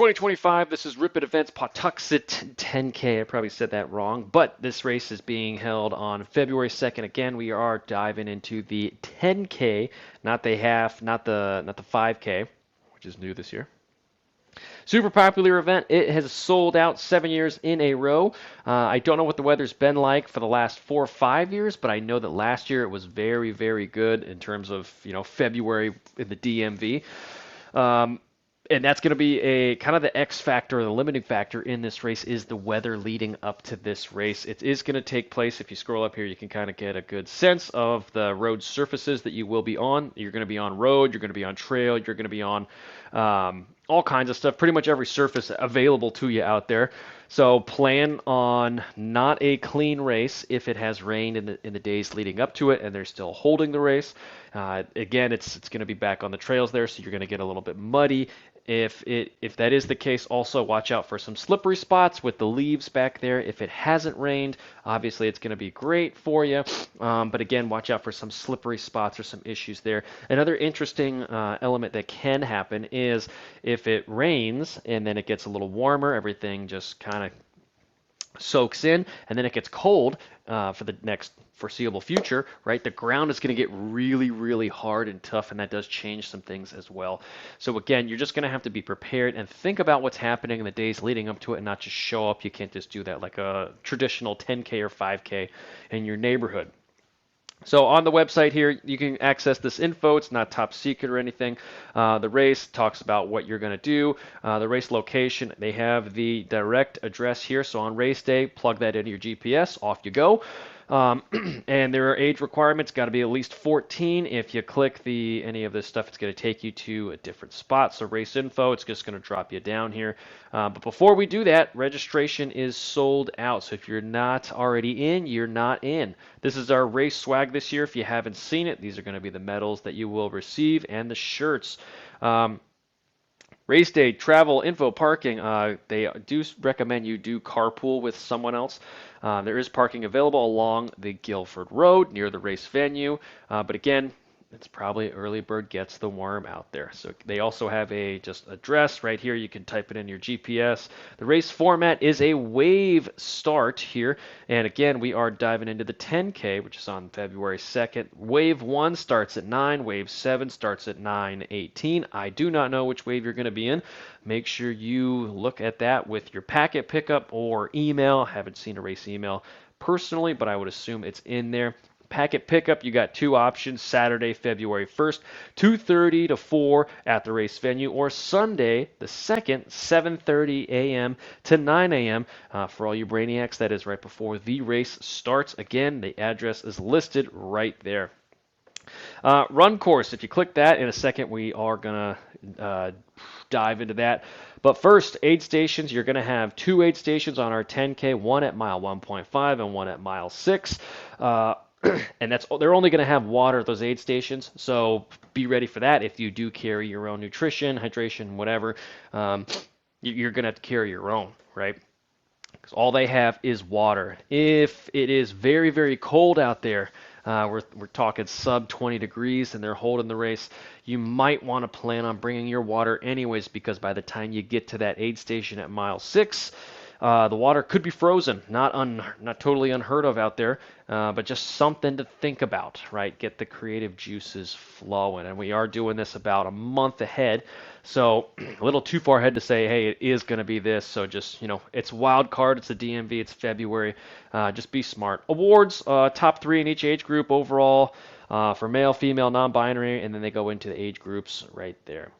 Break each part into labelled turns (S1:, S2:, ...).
S1: 2025, this is Ripid Events Patuxent 10K. I probably said that wrong, but this race is being held on February 2nd. Again, we are diving into the 10K, not the half, not the 5K, which is new this year. Super popular event. It has sold out 7 years in a row. I don't know what the weather's been like for the last 4 or 5 years, but I know that last year it was very, very good in terms of February in the DMV. And that's going to be a kind of the X factor, the limiting factor in this race is the weather leading up to this race. It is going to take place. If you scroll up here, you can kind of get a good sense of the road surfaces that you will be on. You're going to be on road, you're going to be on trail, you're going to be on all kinds of stuff, pretty much every surface available to you out there. So plan on not a clean race if it has rained in the days leading up to it and they're still holding the race. Again, it's going to be back on the trails there, so you're going to get a little bit muddy. If that is the case, also watch out for some slippery spots with the leaves back there. If it hasn't rained, obviously it's going to be great for you. But again, watch out for some slippery spots or some issues there. Another interesting element that can happen is if it rains and then it gets a little warmer, everything just kind of soaks in, and then it gets cold for the next foreseeable future, right? The ground is going to get really, really hard and tough, and that does change some things as well. So again, you're just going to have to be prepared and think about what's happening in the days leading up to it and not just show up. You can't just do that like a traditional 10K or 5K in your neighborhood. So on the website here, you can access this info. It's not top secret or anything. The race talks about what you're going to do. The race location, they have the direct address here. So on race day, plug that into your GPS. Off you go. And there are age requirements. Got to be at least 14. If you click any of this stuff, it's going to take you to a different spot. So race info, it's just going to drop you down here. But before we do that, registration is sold out. So if you're not already in, you're not in. This is our race swag this year. If you haven't seen it, these are going to be the medals that you will receive and the shirts. Race day, travel, info, parking. They do recommend you do carpool with someone else. There is parking available along the Guilford Road near the race venue. But again, it's probably early bird gets the worm out there. So they also have a just address right here. You can type it in your GPS. The race format is a wave start here. And again, we are diving into the 10K, which is on February 2nd. Wave 1 starts at 9. Wave 7 starts at 9:18. I do not know which wave you're going to be in. Make sure you look at that with your packet pickup or email. I haven't seen a race email personally, but I would assume it's in there. Packet pickup, you got two options: Saturday, February 1st, 2:30 to 4 at the race venue, or Sunday, the 2nd, 7:30 a.m. to 9 a.m. For all you brainiacs, that is right before the race starts. Again, the address is listed right there. Run course, if you click that, in a second we are going to dive into that. But first, aid stations, you're going to have two aid stations on our 10K, one at mile 1.5 and one at mile 6. And they're only going to have water at those aid stations, so be ready for that. If you do carry your own nutrition, hydration, whatever, you're going to have to carry your own, right? Because all they have is water. If it is very, very cold out there, we're talking sub 20 degrees and they're holding the race, you might want to plan on bringing your water anyways, because by the time you get to that aid station at mile 6, the water could be frozen, not totally unheard of out there, but just something to think about, right? Get the creative juices flowing. And we are doing this about a month ahead, so a little too far ahead to say, hey, it is going to be this. So just, it's wild card, it's a DMV, it's February. Just be smart. Awards, top 3 in each age group overall for male, female, non-binary, and then they go into the age groups right there.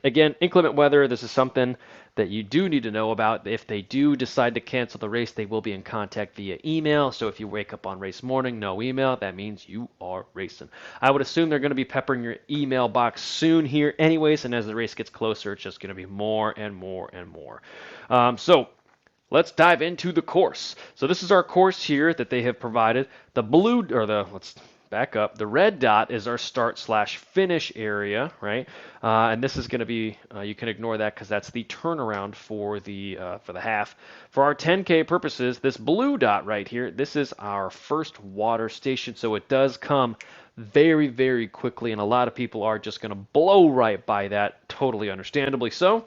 S1: Again, inclement weather, this is something that you do need to know about. If they do decide to cancel the race, they will be in contact via email. So if you wake up on race morning, no email, that means you are racing. I would assume they're going to be peppering your email box soon here anyways, and as the race gets closer, it's just going to be more and more and more. So let's dive into the course. So this is our course here that they have provided. Let's back up. The red dot is our start/finish area, right? And this is going to be, you can ignore that because that's the turnaround for the half. For our 10K purposes, this blue dot right here, this is our first water station, so it does come very, very quickly, and a lot of people are just going to blow right by that, totally understandably so.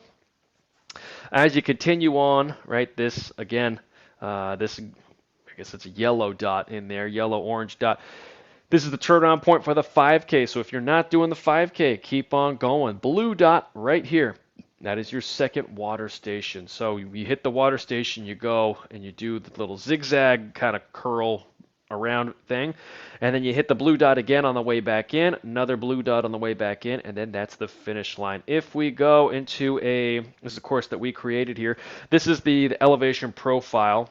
S1: As you continue on, right, this, again, this, I guess it's a yellow dot in there, yellow-orange dot. This is the turnaround point for the 5K, so if you're not doing the 5K, keep on going. Blue dot right here. That is your second water station. So you hit the water station, you go and you do the little zigzag kind of curl around thing, and then you hit the blue dot again on the way back in, another blue dot on the way back in, and then that's the finish line. If we go into this is a course that we created here. This is the elevation profile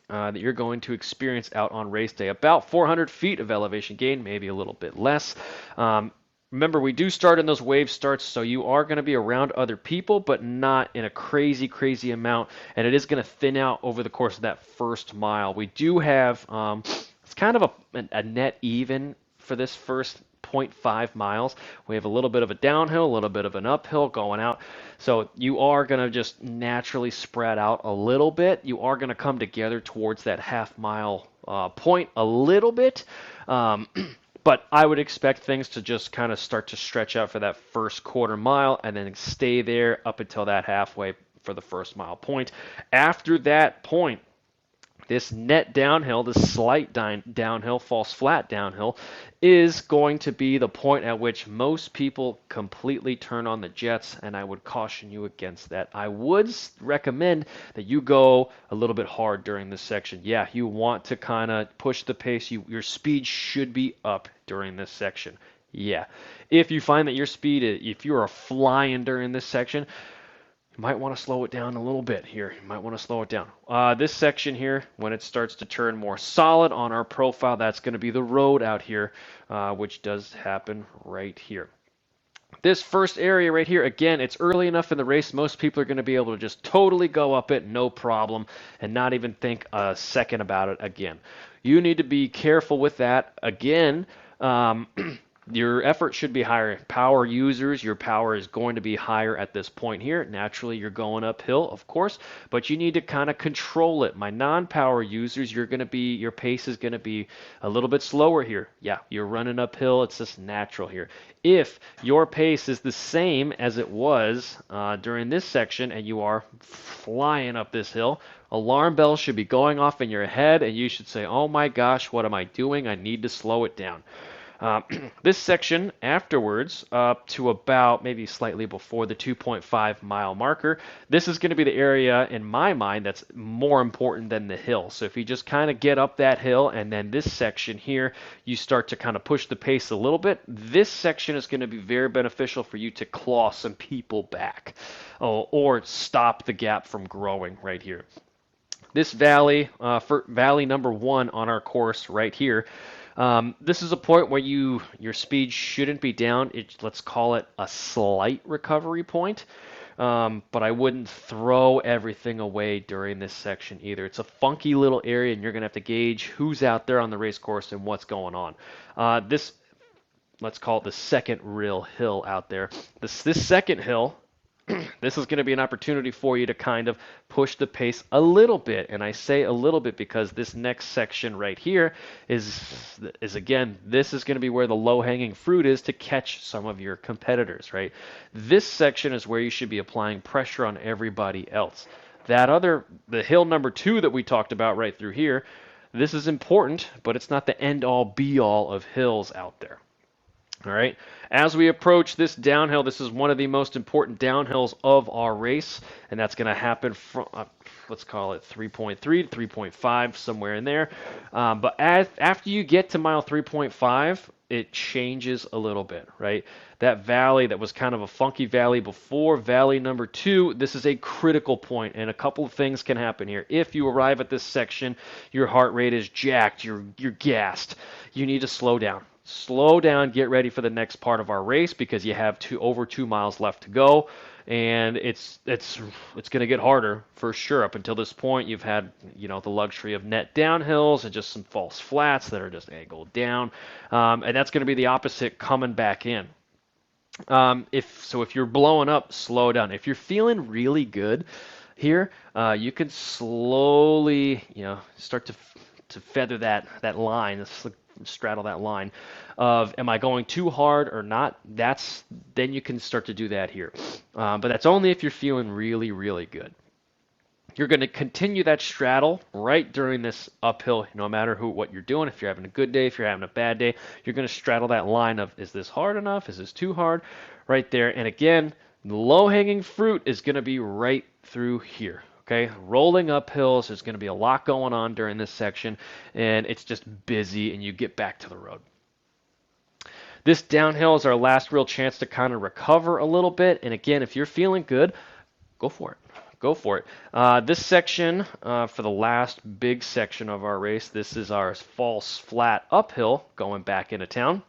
S1: that you're going to experience out on race day. About 400 feet of elevation gain, maybe a little bit less. Remember, we do start in those wave starts, so you are going to be around other people, but not in a crazy, crazy amount, and it is going to thin out over the course of that first mile. We do have, it's kind of a net even for this first 0.5 miles. We have a little bit of a downhill, a little bit of an uphill going out. So you are going to just naturally spread out a little bit. You are going to come together towards that half mile point a little bit. But I would expect things to just kind of start to stretch out for that first quarter mile and then stay there up until that halfway for the first mile point. After that point, this net downhill, this slight downhill, false flat downhill, is going to be the point at which most people completely turn on the jets, and I would caution you against that. I would recommend that you go a little bit hard during this section. Yeah, you want to kind of push the pace. Your speed should be up during this section. Yeah. If you find that your speed, if you're flying during this section, you might want to slow it down a little bit here. You might want to slow it down. This section here, when it starts to turn more solid on our profile, that's going to be the road out here, which does happen right here. This first area right here, again, it's early enough in the race, most people are going to be able to just totally go up it, no problem, and not even think a second about it again. You need to be careful with that. Again, your effort should be higher. Power users, your power is going to be higher at this point here. Naturally, you're going uphill, of course, but you need to kind of control it. My non-power users, your pace is going to be a little bit slower here. Yeah, you're running uphill. It's just natural here. If your pace is the same as it was during this section and you are flying up this hill, alarm bells should be going off in your head and you should say, oh my gosh, what am I doing? I need to slow it down. This section afterwards, up to about maybe slightly before the 2.5 mile marker, this is going to be the area in my mind that's more important than the hill. So if you just kind of get up that hill and then this section here, you start to kind of push the pace a little bit, this section is going to be very beneficial for you to claw some people back or stop the gap from growing right here. This valley, for valley number 1 on our course right here, this is a point where your speed shouldn't be down. Let's call it a slight recovery point, but I wouldn't throw everything away during this section either. It's a funky little area, and you're going to have to gauge who's out there on the race course and what's going on. Let's call it the second real hill out there. This second hill, this is going to be an opportunity for you to kind of push the pace a little bit. And I say a little bit because this next section right here is again, this is going to be where the low-hanging fruit is to catch some of your competitors, right? This section is where you should be applying pressure on everybody else. The hill number 2 that we talked about right through here, this is important, but it's not the end-all be-all of hills out there. All right, as we approach this downhill, this is one of the most important downhills of our race, and that's going to happen from, let's call it 3.3 to 3.5, somewhere in there. But after you get to mile 3.5, it changes a little bit, right? That valley that was kind of a funky valley before, valley number 2, this is a critical point, and a couple of things can happen here. If you arrive at this section, your heart rate is jacked, you're gassed, you need to slow down. Slow down, get ready for the next part of our race because you have over 2 miles left to go. and it's going to get harder for sure. Up until this point, you've had the luxury of net downhills and just some false flats that are just angled down, and that's going to be the opposite coming back in. If you're blowing up, slow down. If you're feeling really good here, you can slowly, start to feather that line, straddle that line of am I going too hard or not? Then you can start to do that here. But that's only if you're feeling really, really good. You're going to continue that straddle right during this uphill, no matter what you're doing. If you're having a good day, if you're having a bad day, you're going to straddle that line of is this hard enough? Is this too hard? Right there. And again, the low-hanging fruit is going to be right through here. Okay, rolling uphills, there's going to be a lot going on during this section, and it's just busy, and you get back to the road. This downhill is our last real chance to kind of recover a little bit, and again, if you're feeling good, go for it. Go for it. This section, for the last big section of our race, this is our false flat uphill going back into town.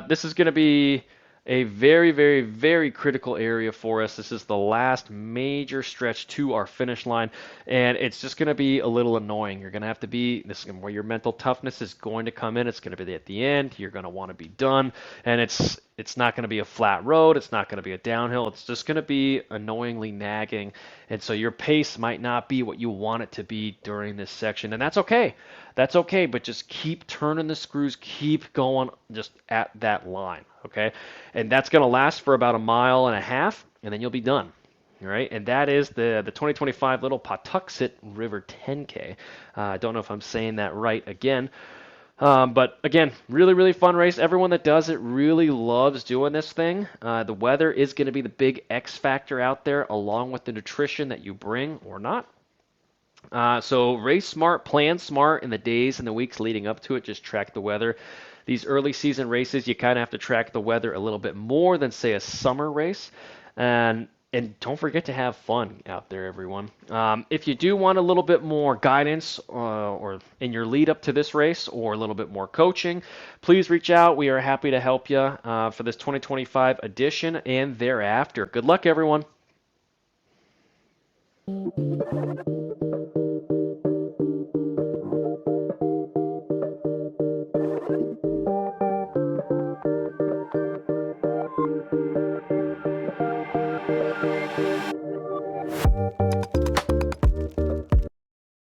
S1: This is going to be a very, very, very critical area for us. This is the last major stretch to our finish line, and it's just going to be a little annoying. You're going to have to this is where your mental toughness is going to come in. It's going to be at the end. You're going to want to be done, and it's not going to be a flat road. It's not going to be a downhill. It's just going to be annoyingly nagging, and so your pace might not be what you want it to be during this section, and that's okay. That's okay, but just keep turning the screws, keep going just at that line, okay? And that's going to last for about a mile and a half, and then you'll be done. All right, and that is the 2025 Little Patuxent River 10K. I don't know if I'm saying that right again. But again, really, really fun race. Everyone that does it really loves doing this thing. The weather is going to be the big X factor out there, along with the nutrition that you bring or not. So race smart, plan smart in the days and the weeks leading up to it. Just track the weather. These early season races, you kind of have to track the weather a little bit more than, say, a summer race. And don't forget to have fun out there, everyone. If you do want a little bit more guidance or in your lead up to this race or a little bit more coaching, please reach out. We are happy to help you for this 2025 edition and thereafter. Good luck, everyone.